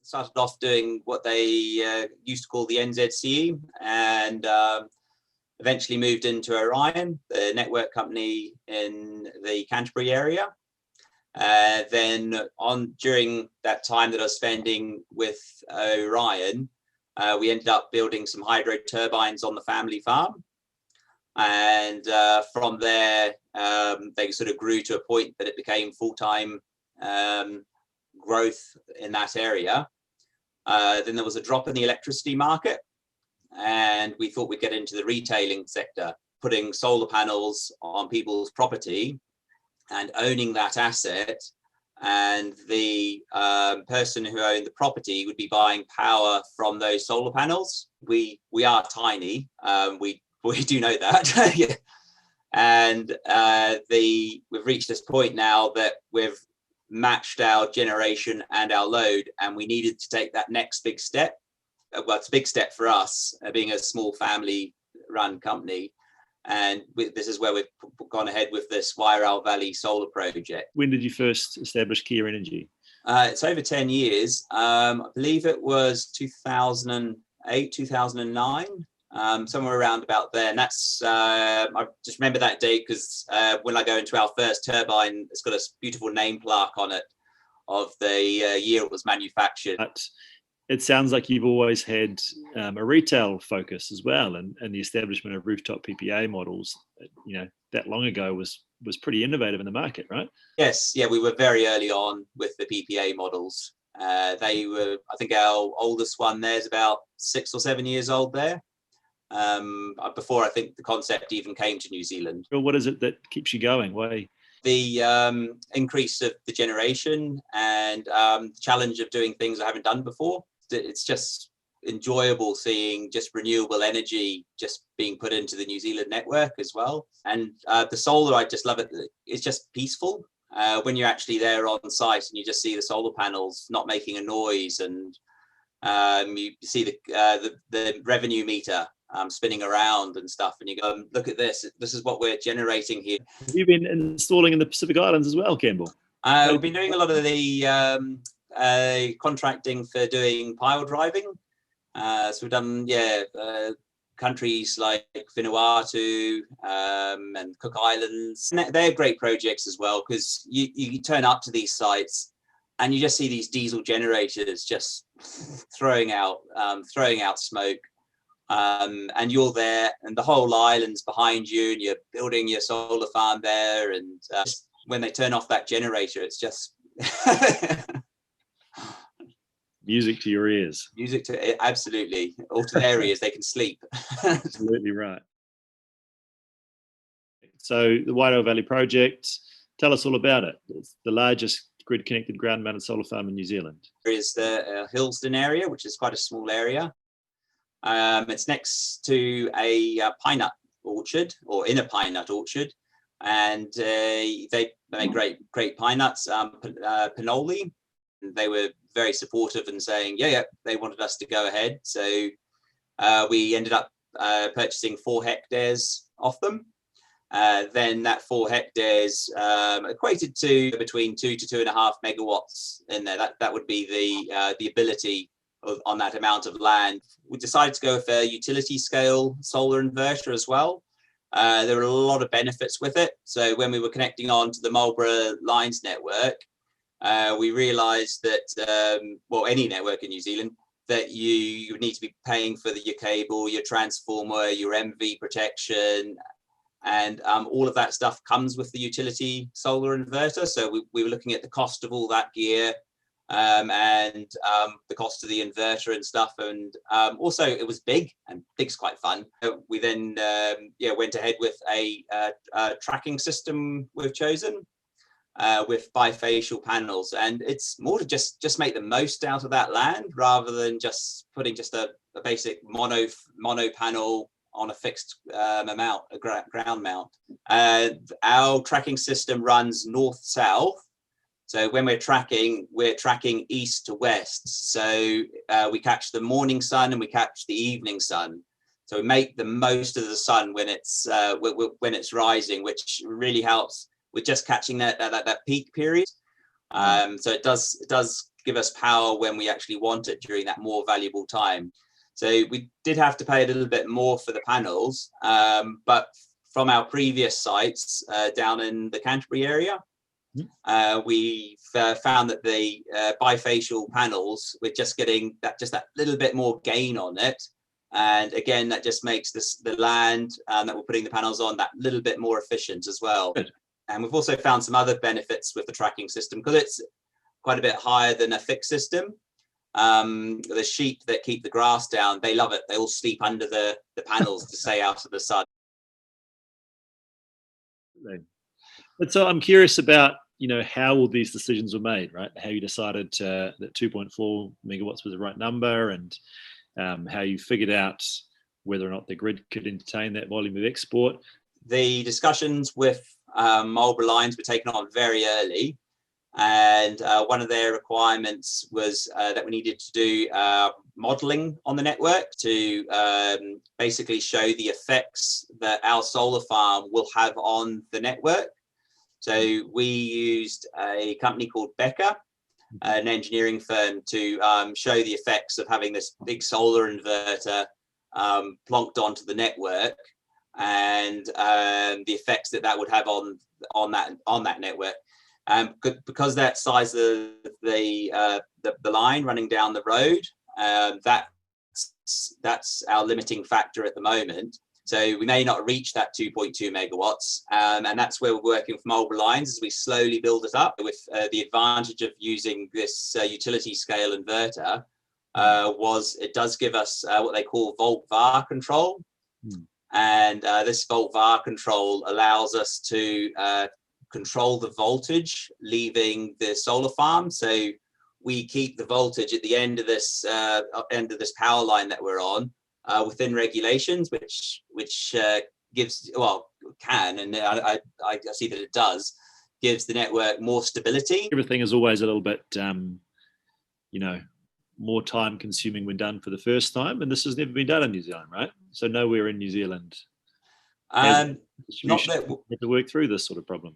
started off doing what they used to call the NZCE, and eventually moved into Orion, the network company in the Canterbury area. Then during that time that I was spending with Orion, we ended up building some hydro turbines on the family farm. And from there, they sort of grew to a point that it became full-time growth in that area. Then there was a drop in the electricity market, and we thought we'd get into the retailing sector, putting solar panels on people's property and owning that asset. And the person who owned the property would be buying power from those solar panels. We are tiny. We do know that. Yeah. And we've reached this point now that we've matched our generation and our load, and we needed to take that next big step. Well, it's a big step for us, being a small family-run company. And this is where we've gone ahead with this Wairau Valley solar project. When did you first establish Kea Energy? It's over 10 years. I believe it was 2008, 2009. Somewhere around about there. And that's, I just remember that date because when I go into our first turbine, it's got a beautiful name plaque on it of the year it was manufactured. But it sounds like you've always had a retail focus as well, and the establishment of rooftop PPA models, that long ago was pretty innovative in the market, right? Yes, yeah, we were very early on with the PPA models. They were, I think our oldest one there is about 6 or 7 years old there. Before I think the concept even came to New Zealand. Well, what is it that keeps you going? Why? The increase of the generation and the challenge of doing things I haven't done before. It's just enjoyable seeing just renewable energy just being put into the New Zealand network as well. And the solar, I just love it. It's just peaceful when you're actually there on site and you just see the solar panels not making a noise, and you see the revenue meter spinning around and stuff, and you go, look at this is what we're generating here. Have you been installing in the Pacific Islands as well, Campbell? We've been doing a lot of the contracting for doing pile driving. So we've done countries like Vanuatu and Cook Islands. And they're great projects as well, because you turn up to these sites and you just see these diesel generators just throwing out smoke. And you're there, and the whole island's behind you, and you're building your solar farm there. And when they turn off that generator, it's just music to your ears. Absolutely, or to their ears, they can sleep. Absolutely right. So the Wairau Valley project, tell us all about it. It's the largest grid-connected ground-mounted solar farm in New Zealand. There is the Hillsden area, which is quite a small area. It's next to a pine nut orchard, or in a pine nut orchard, and they make great pine nuts. Pinoli, they were very supportive and saying, yeah, they wanted us to go ahead. So we ended up purchasing 4 hectares off them. Then that 4 hectares equated to between 2 to 2.5 megawatts in there. That would be the ability on that amount of land. We decided to go with a utility scale solar inverter as well. There were a lot of benefits with it. So when we were connecting on to the Marlborough Lines network, we realized that, any network in New Zealand, that you need to be paying for your cable, your transformer, your MV protection, and all of that stuff comes with the utility solar inverter. So we were looking at the cost of all that gear, and the cost of the inverter and stuff, and also it was big, and big's quite fun. We then went ahead with a tracking system we've chosen with bifacial panels, and it's more to just make the most out of that land rather than just putting just a basic mono panel on a fixed amount, a ground mount. Our tracking system runs north-south. So when we're tracking east to west. So we catch the morning sun and we catch the evening sun. So we make the most of the sun when it's rising, which really helps with just catching that peak period. So it does give us power when we actually want it during that more valuable time. So we did have to pay a little bit more for the panels, but from our previous sites down in the Canterbury area, we've found that the bifacial panels, we're just getting that little bit more gain on it. And again, that just makes the land that we're putting the panels on that little bit more efficient as well. Good. And we've also found some other benefits with the tracking system because it's quite a bit higher than a fixed system. The sheep that keep the grass down, they love it. They all sleep under the panels to stay out of the sun. But so I'm curious about, how all these decisions were made, right? How you decided that 2.4 megawatts was the right number, and how you figured out whether or not the grid could entertain that volume of export. The discussions with Marlborough Lines were taken on very early, and one of their requirements was that we needed to do modelling on the network to basically show the effects that our solar farm will have on the network. So we used a company called BOC, an engineering firm, to show the effects of having this big solar inverter plonked onto the network, and the effects that would have on that network. Because that size of the line running down the road, that's our limiting factor at the moment. So we may not reach that 2.2 megawatts, and that's where we're working with Marlborough Lines as we slowly build it up. With the advantage of using this utility scale inverter was it does give us what they call volt-var control. And this volt-var control allows us to control the voltage leaving the solar farm. So we keep the voltage at the end of this power line that we're on within regulations, which gives, can, and I see that it does, gives the network more stability. Everything is always a little bit, more time consuming when done for the first time, and this has never been done in New Zealand, right? So nowhere in New Zealand not that had to work through this sort of problem.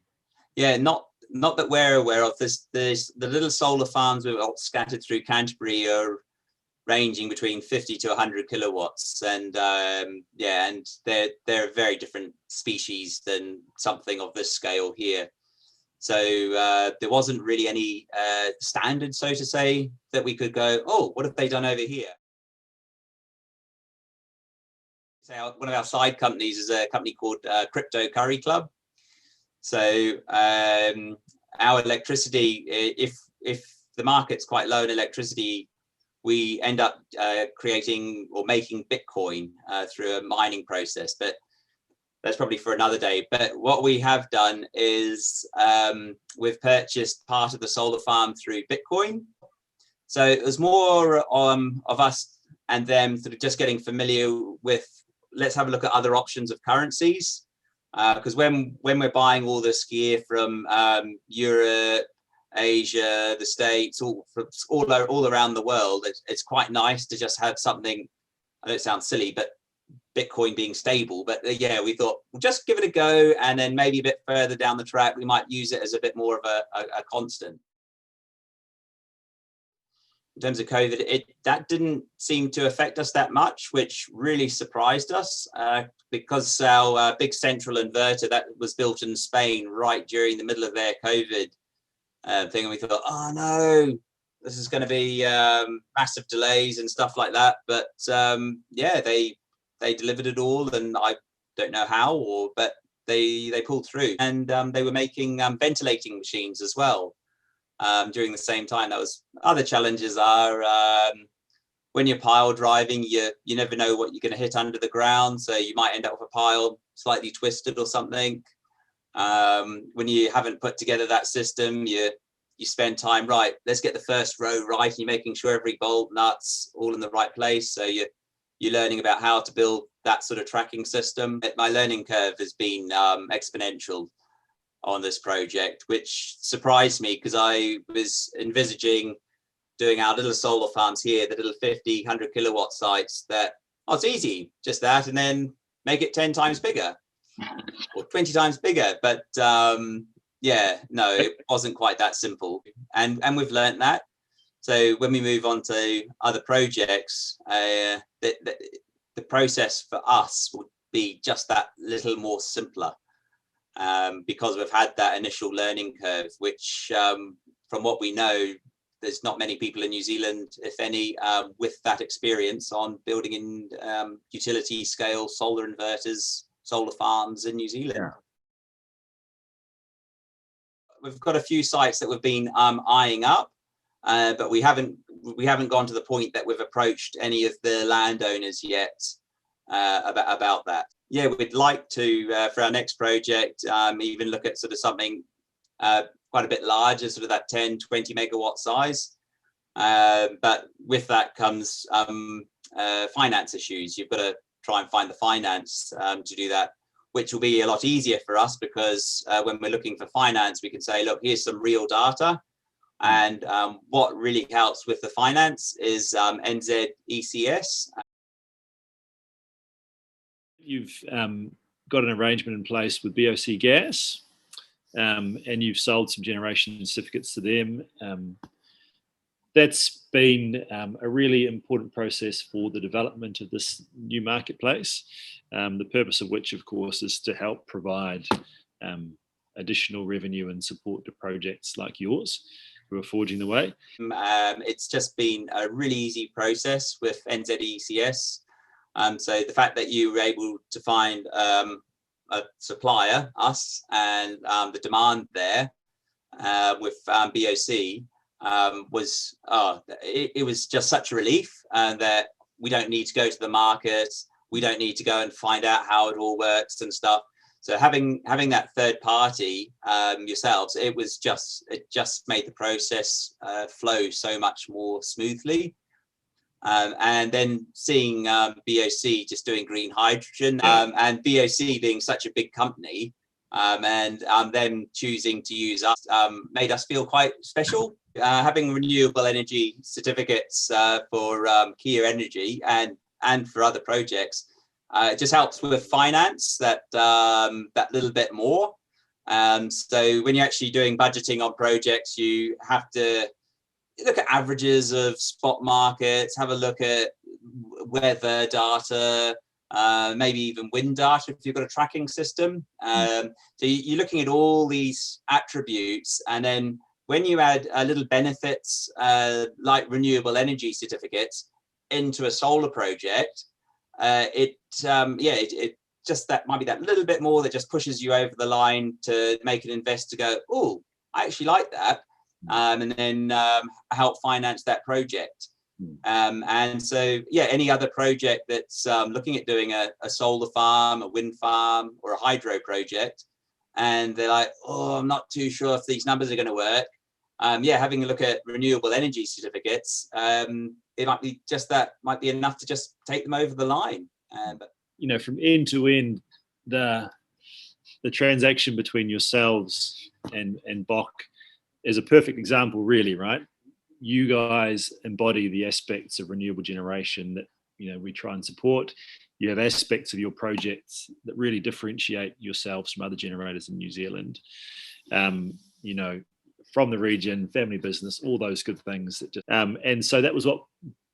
Yeah, not that we're aware of. There's the little solar farms we've got scattered through Canterbury are ranging between 50 to 100 kilowatts, and and they're a very different species than something of this scale here. So there wasn't really any standard, so to say, that we could go, oh, what have they done over here? So one of our side companies is a company called Crypto Curry Club. So our electricity, if the market's quite low in electricity, we end up creating or making Bitcoin through a mining process. But that's probably for another day. But what we have done is we've purchased part of the solar farm through Bitcoin. So it was more of us and them sort of just getting familiar with, let's have a look at other options of currencies. Because when we're buying all this gear from Europe, Asia, the States, all around the world, it's quite nice to just have something. I know it sounds silly, but Bitcoin being stable. But we thought we'll just give it a go, and then maybe a bit further down the track, we might use it as a bit more of a constant. In terms of COVID, that didn't seem to affect us that much, which really surprised us because our big central inverter that was built in Spain right during the middle of their COVID thing, and we thought, oh no, this is going to be massive delays and stuff like that. But they delivered it all, and I don't know how, but they pulled through, and they were making ventilating machines as well. During the same time. That was other challenges are when you're pile driving, you never know what you're going to hit under the ground, so you might end up with a pile slightly twisted or something. When you haven't put together that system, you spend time, right, let's get the first row right, and you're making sure every bolt, nuts, all in the right place. So you're learning about how to build that sort of tracking system. My learning curve has been exponential on this project, which surprised me because I was envisaging doing our little solar farms here, the little 50, 100 kilowatt sites that, it's easy, just that, and then make it 10 times bigger or 20 times bigger. But no, it wasn't quite that simple. And we've learned that. So when we move on to other projects, the process for us would be just that little more simpler, because we've had that initial learning curve, which from what we know, there's not many people in New Zealand, if any, with that experience on building in utility scale solar inverters, solar farms in New Zealand. Yeah. We've got a few sites that we've been eyeing up, but we haven't gone to the point that we've approached any of the landowners yet about that. Yeah, we'd like to, for our next project, even look at sort of something quite a bit larger, sort of that 10, 20 megawatt size. But with that comes finance issues. You've got to try and find the finance to do that, which will be a lot easier for us, because when we're looking for finance, we can say, look, here's some real data. And what really helps with the finance is NZECS. You've got an arrangement in place with BOC Gas, and you've sold some generation certificates to them. That's been a really important process for the development of this new marketplace, the purpose of which, of course, is to help provide additional revenue and support to projects like yours who are forging the way. It's just been a really easy process with NZECS. So the fact that you were able to find a supplier, us, and the demand there with BOC was it was just such a relief, that we don't need to go to the market, we don't need to go and find out how it all works and stuff. So having that third party yourselves, it just made the process flow so much more smoothly. And then seeing BOC just doing green hydrogen, and BOC being such a big company, and them choosing to use us made us feel quite special. Having renewable energy certificates for Kea Energy and for other projects, it just helps with finance that little bit more. So when you're actually doing budgeting on projects, you have to look at averages of spot markets, have a look at weather data, maybe even wind data if you've got a tracking system. So you're looking at all these attributes, and then when you add little benefits like renewable energy certificates into a solar project, it just, that might be that little bit more that just pushes you over the line to make an investor go, oh, I actually like that. And then help finance that project. And so, yeah, any other project that's looking at doing a solar farm, a wind farm, or a hydro project, and they're like, oh, I'm not too sure if these numbers are going to work. Having a look at renewable energy certificates, it might be just that, might be enough to just take them over the line. But you know, from end to end, the transaction between yourselves and BOC is a perfect example, really, right? You guys embody the aspects of renewable generation that, you know, we try and support. You have aspects of your projects that really differentiate yourselves from other generators in New Zealand. You know, from the region, family business, all those good things. That just, and so that was what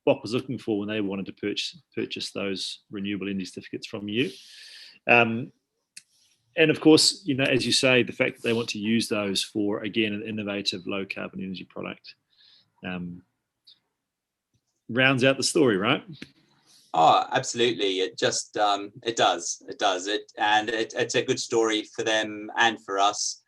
BOC was looking for when they wanted to purchase those renewable energy certificates from you. And of course, you know, as you say, the fact that they want to use those for, again, an innovative low carbon energy product rounds out the story, right? Oh, absolutely. It just, it does. And it's a good story for them and for us.